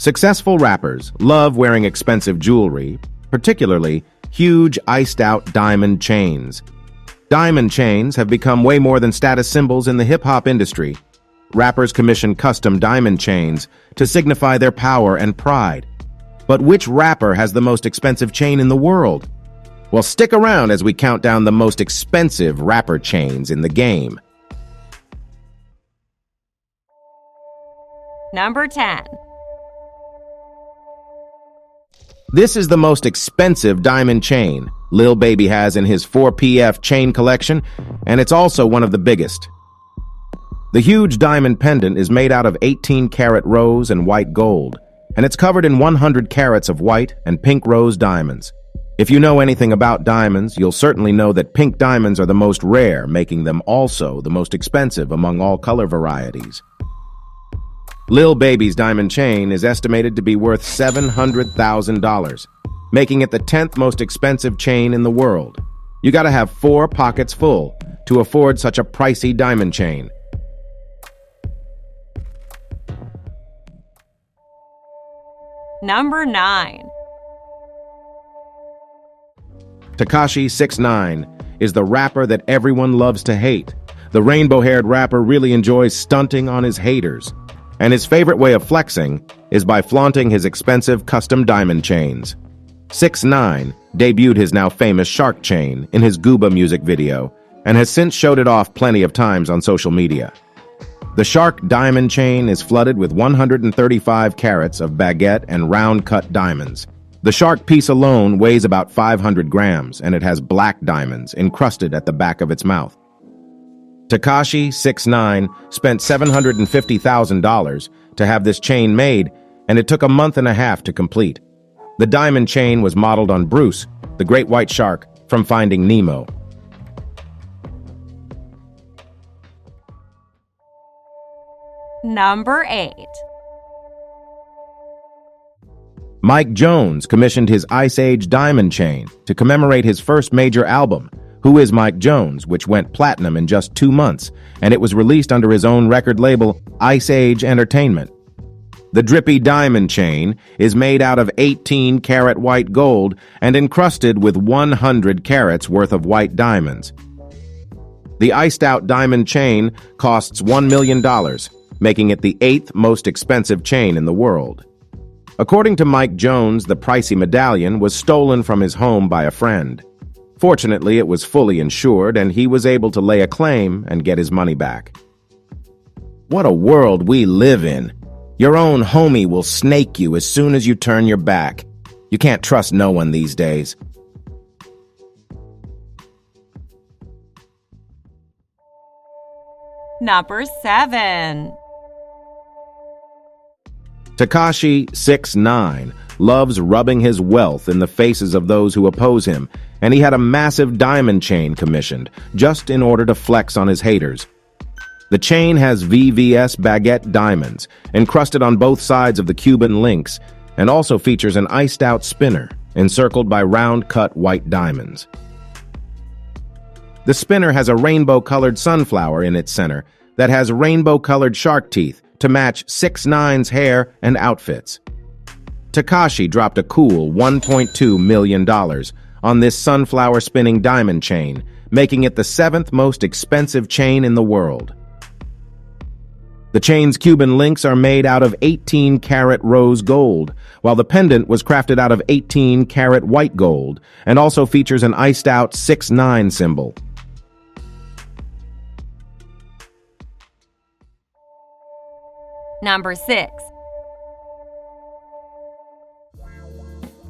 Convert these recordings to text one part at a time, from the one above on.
Successful rappers love wearing expensive jewelry, particularly huge iced-out diamond chains. Diamond chains have become way more than status symbols in the hip-hop industry. Rappers commission custom diamond chains to signify their power and pride. But which rapper has the most expensive chain in the world? Well, stick around as we count down the most expensive rapper chains in the game. Number 10. This is the most expensive diamond chain Lil Baby has in his 4PF chain collection, and it's also one of the biggest. The huge diamond pendant is made out of 18-karat rose and white gold, and it's covered in 100 carats of white and pink rose diamonds. If you know anything about diamonds, you'll certainly know that pink diamonds are the most rare, making them also the most expensive among all color varieties. Lil Baby's diamond chain is estimated to be worth $700,000, making it the 10th most expensive chain in the world. You gotta have 4 pockets full to afford such a pricey diamond chain. Number 9. Tekashi 6ix9ine is the rapper that everyone loves to hate. The rainbow-haired rapper really enjoys stunting on his haters, and his favorite way of flexing is by flaunting his expensive custom diamond chains. 6ix9ine debuted his now famous shark chain in his Gooba music video and has since showed it off plenty of times on social media. The shark diamond chain is flooded with 135 carats of baguette and round-cut diamonds. The shark piece alone weighs about 500 grams, and it has black diamonds encrusted at the back of its mouth. Tekashi 6ix9ine spent $750,000 to have this chain made, and it took a month and a half to complete. The diamond chain was modeled on Bruce, the great white shark from Finding Nemo. Number 8. Mike Jones commissioned his Ice Age diamond chain to commemorate his first major album, Who Is Mike Jones, which went platinum in just 2 months, and it was released under his own record label, Ice Age Entertainment. The drippy diamond chain is made out of 18-karat white gold and encrusted with 100 carats worth of white diamonds. The iced-out diamond chain costs $1 million, making it the 8th most expensive chain in the world. According to Mike Jones, the pricey medallion was stolen from his home by a friend. Fortunately, it was fully insured, and he was able to lay a claim and get his money back. What a world we live in. Your own homie will snake you as soon as you turn your back. You can't trust no one these days. Number 7. Tekashi 6ix9ine loves rubbing his wealth in the faces of those who oppose him, and he had a massive diamond chain commissioned just in order to flex on his haters. The chain has VVS baguette diamonds encrusted on both sides of the Cuban links and also features an iced-out spinner encircled by round-cut white diamonds. The spinner has a rainbow-colored sunflower in its center that has rainbow-colored shark teeth to match 6ix9ine's hair and outfits. Tekashi dropped a cool $1.2 million on this sunflower spinning diamond chain, making it the 7th most expensive chain in the world. The chain's Cuban links are made out of 18-karat rose gold, while the pendant was crafted out of 18-karat white gold and also features an iced-out 6ix9ine symbol. Number 6.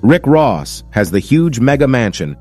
Rick Ross has the huge mega mansion.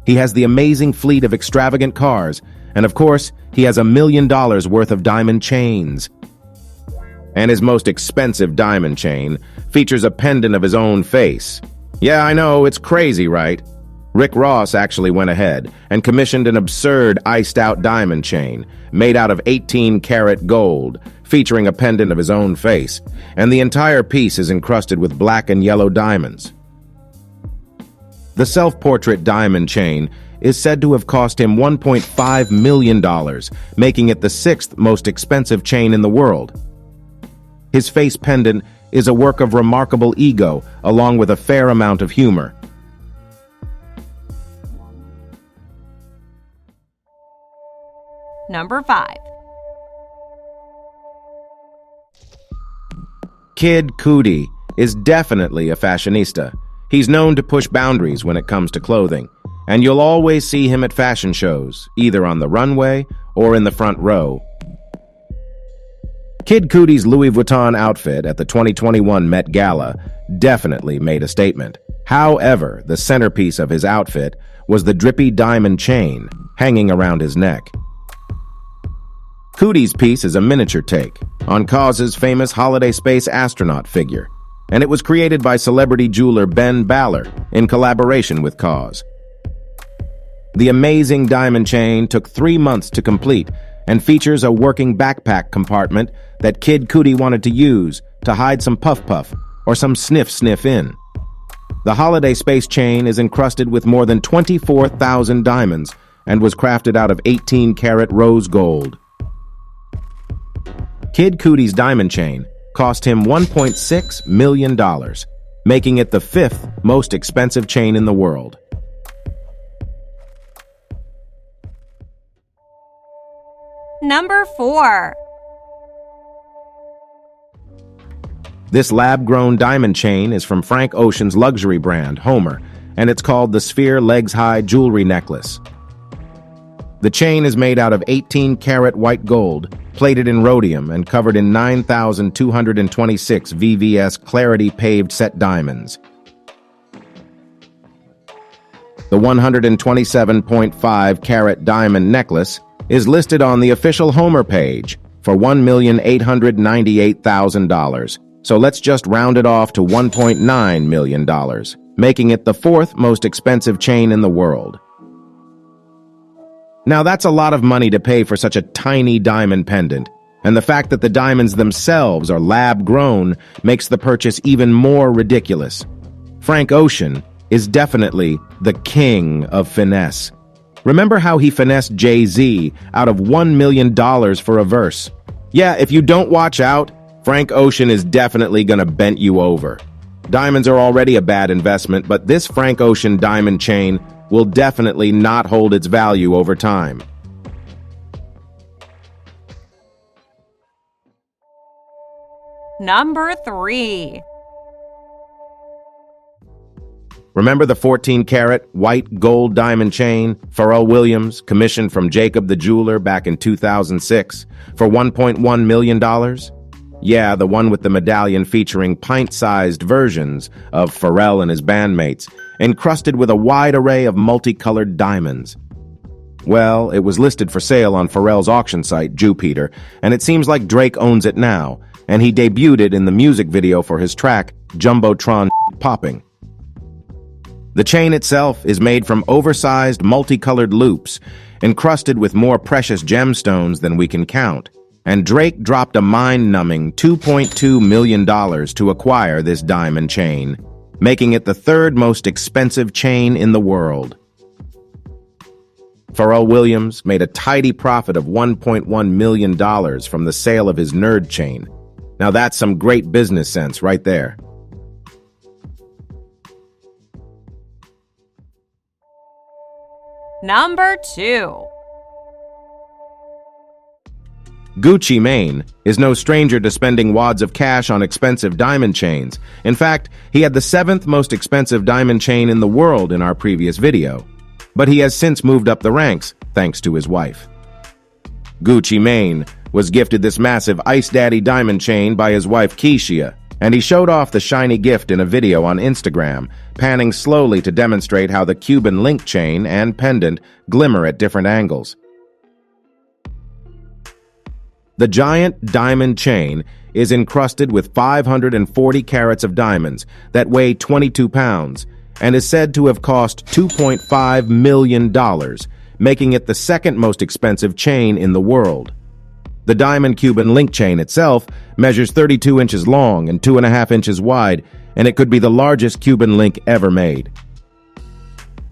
He has the amazing fleet of extravagant cars, and of course, he has $1 million worth of diamond chains. And his most expensive diamond chain features a pendant of his own face. Yeah, I know, it's crazy, right? Rick Ross actually went ahead and commissioned an absurd iced-out diamond chain made out of 18-karat gold, featuring a pendant of his own face, and the entire piece is encrusted with black and yellow diamonds. The self-portrait diamond chain is said to have cost him $1.5 million, making it the 6th most expensive chain in the world. His face pendant is a work of remarkable ego, along with a fair amount of humor. Number 5. Kid Cudi is definitely a fashionista. He's known to push boundaries when it comes to clothing, and you'll always see him at fashion shows, either on the runway or in the front row. Kid Cudi's Louis Vuitton outfit at the 2021 Met Gala definitely made a statement. However, the centerpiece of his outfit was the drippy diamond chain hanging around his neck. Cudi's piece is a miniature take on KAWS's famous holiday space astronaut figure, and it was created by celebrity jeweler Ben Baller in collaboration with KAWS. The amazing diamond chain took 3 months to complete and features a working backpack compartment that Kid Cudi wanted to use to hide some puff-puff or some sniff in. The holiday space chain is encrusted with more than 24,000 diamonds and was crafted out of 18-karat rose gold. Kid Cudi's diamond chain cost him $1.6 million, making it the 5th most expensive chain in the world. Number 4. This lab-grown diamond chain is from Frank Ocean's luxury brand, Homer, and it's called the Sphere Legs High Jewelry Necklace. The chain is made out of 18-karat white gold, plated in rhodium and covered in 9,226 VVS Clarity paved set diamonds. The 127.5-carat diamond necklace is listed on the official Homer page for $1,898,000. So let's just round it off to $1.9 million, making it the 4th most expensive chain in the world. Now that's a lot of money to pay for such a tiny diamond pendant, and the fact that the diamonds themselves are lab-grown makes the purchase even more ridiculous. Frank Ocean is definitely the king of finesse. Remember how he finessed Jay-Z out of $1 million for a verse? Yeah, if you don't watch out, Frank Ocean is definitely gonna bent you over. Diamonds are already a bad investment, but this Frank Ocean diamond chain will definitely not hold its value over time. Number 3. Remember the 14-karat white gold diamond chain Pharrell Williams commissioned from Jacob the jeweler back in 2006 for $1.1 million? Yeah, the one with the medallion featuring pint-sized versions of Pharrell and his bandmates, encrusted with a wide array of multicolored diamonds. Well, it was listed for sale on Pharrell's auction site, Jupiter, and it seems like Drake owns it now, and he debuted it in the music video for his track, Jumbotron Popping. The chain itself is made from oversized, multicolored loops, encrusted with more precious gemstones than we can count. And Drake dropped a mind-numbing $2.2 million to acquire this diamond chain, making it the 3rd most expensive chain in the world. Pharrell Williams made a tidy profit of $1.1 million from the sale of his N.E.R.D chain. Now that's some great business sense right there. Number 2. Gucci Mane is no stranger to spending wads of cash on expensive diamond chains. In fact, he had the 7th most expensive diamond chain in the world in our previous video. But he has since moved up the ranks, thanks to his wife. Gucci Mane was gifted this massive Ice Daddy diamond chain by his wife Keisha, and he showed off the shiny gift in a video on Instagram, panning slowly to demonstrate how the Cuban link chain and pendant glimmer at different angles. The giant diamond chain is encrusted with 540 carats of diamonds that weigh 22 pounds and is said to have cost $2.5 million, making it the 2nd most expensive chain in the world. The diamond Cuban link chain itself measures 32 inches long and 2.5 inches wide, and it could be the largest Cuban link ever made.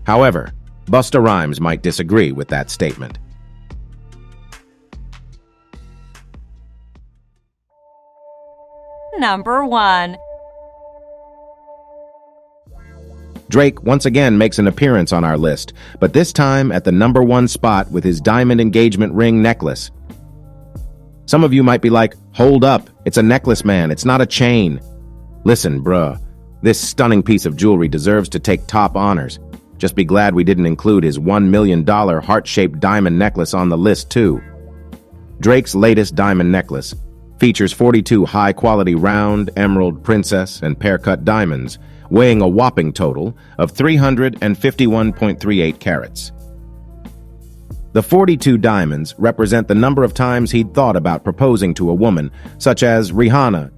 However, Busta Rhymes might disagree with that statement. Number 1. Drake once again makes an appearance on our list, but this time at the number 1 spot with his diamond engagement ring necklace. Some of you might be like, hold up, it's a necklace, man, it's not a chain. Listen, bruh, this stunning piece of jewelry deserves to take top honors. Just be glad we didn't include his $1 million heart-shaped diamond necklace on the list, too. Drake's latest diamond necklace features 42 high-quality round, emerald, princess, and pear-cut diamonds, weighing a whopping total of 351.38 carats. The 42 diamonds represent the number of times he'd thought about proposing to a woman, such as Rihanna,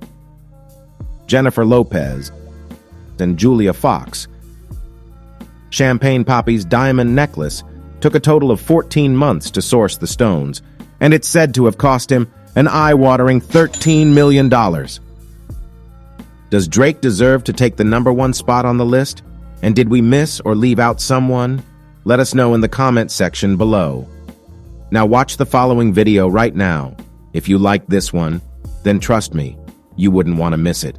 Jennifer Lopez, and Julia Fox. Champagne Poppy's diamond necklace took a total of 14 months to source the stones, and it's said to have cost him an eye-watering $13 million. Does Drake deserve to take the number 1 spot on the list? And did we miss or leave out someone? Let us know in the comment section below. Now watch the following video right now. If you like this one, then trust me, you wouldn't want to miss it.